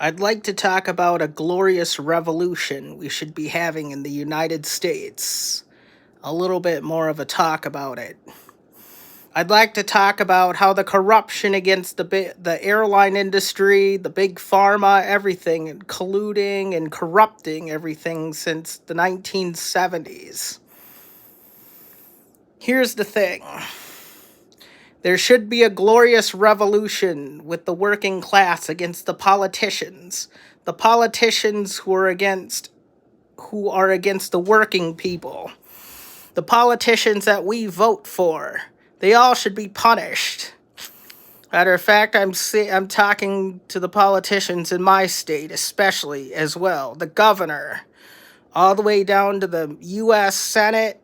I'd like to talk about a glorious revolution we should be having in the United States. A little bit more of a talk about it. I'd like to talk about how the corruption against the airline industry, the big pharma, everything, and colluding and corrupting everything since the 1970s. Here's the thing. There should be a glorious revolution with the working class against the politicians. The politicians who are against the working people. The politicians that we vote for. They all should be punished. Matter of fact, I'm talking to the politicians in my state especially as well. The governor, all the way down to the U.S. Senate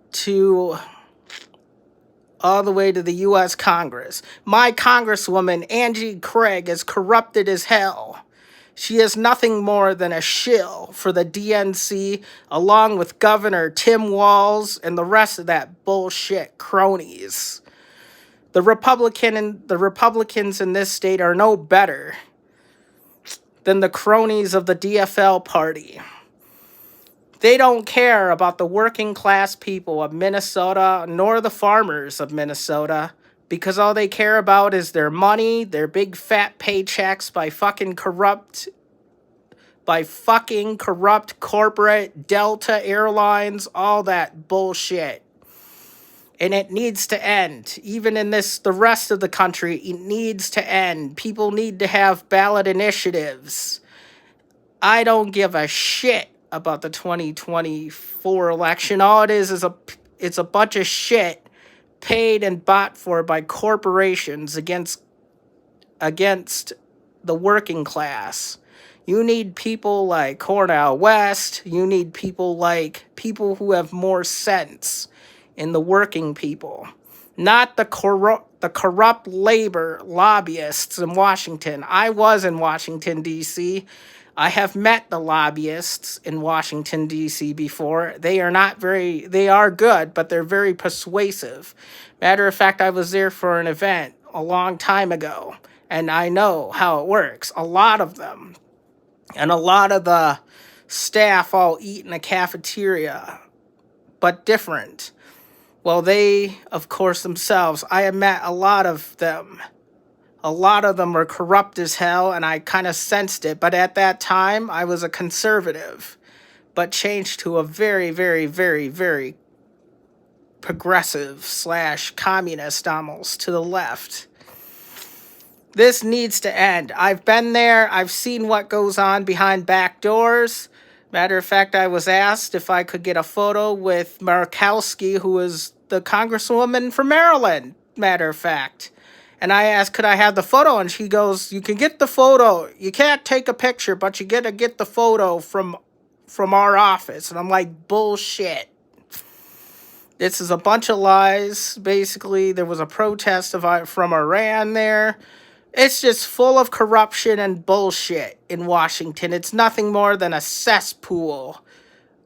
all the way to the U.S. Congress. My Congresswoman, Angie Craig, is corrupted as hell. She is nothing more than a shill for the DNC, along with Governor Tim Walz and the rest of that bullshit cronies. The Republicans in this state are no better than the cronies of the DFL party. They don't care about the working class people of Minnesota nor the farmers of Minnesota because all they care about is their money, their big fat paychecks by fucking corrupt corporate Delta Airlines, all that bullshit. And it needs to end. Even in the rest of the country, it needs to end. People need to have ballot initiatives. I don't give a shit about the 2024 election. All it is it's a bunch of shit paid and bought for by corporations against the working class. You need people like Cornel West. You need people who have more sense in the working people, not the corrupt labor lobbyists in Washington. I was in Washington, D.C. I have met the lobbyists in Washington, D.C. before. They are good, but they're very persuasive. Matter of fact, I was there for an event a long time ago, and I know how it works. A lot of them, and a lot of the staff all eat in a cafeteria, but different. Well, they, of course, themselves, I have met a lot of them. A lot of them were corrupt as hell, and I kind of sensed it. But at that time, I was a conservative, but changed to a very, very, very, very progressive / communist almost to the left. This needs to end. I've been there. I've seen what goes on behind back doors. Matter of fact, I was asked if I could get a photo with Murkowski, who is the Congresswoman from Maryland, matter of fact. And I asked, could I have the photo? And she goes, you can get the photo. You can't take a picture, but you get to get the photo from our office. And I'm like, bullshit. This is a bunch of lies. Basically, there was a protest from Iran there. It's just full of corruption and bullshit in Washington. It's nothing more than a cesspool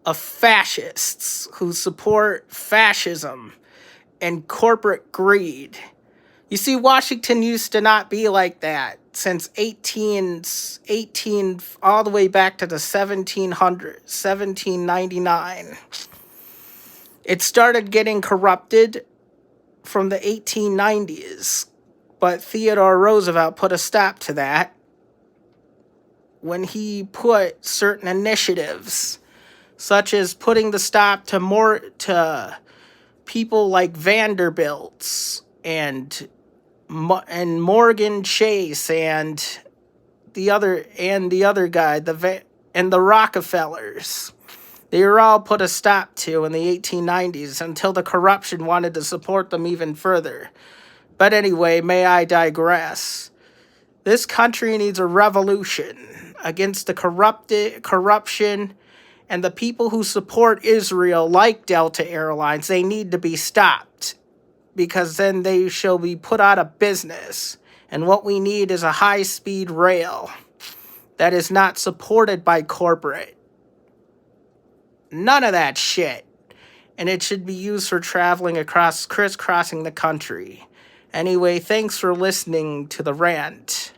of fascists who support fascism and corporate greed. You see, Washington used to not be like that since 18 all the way back to the 1799. It started getting corrupted from the 1890s, but Theodore Roosevelt put a stop to that when he put certain initiatives, such as putting the stop to people like Vanderbilt's and Morgan Chase and the other guy, and the Rockefellers. They were all put a stop to in the 1890s until the corruption wanted to support them even further. But anyway, may I digress. This country needs a revolution against the corruption, and the people who support Israel, like Delta Airlines, they need to be stopped, because then they shall be put out of business. And what we need is a high-speed rail that is not supported by corporate. None of that shit. And it should be used for traveling crisscrossing the country. Anyway, thanks for listening to the Rant.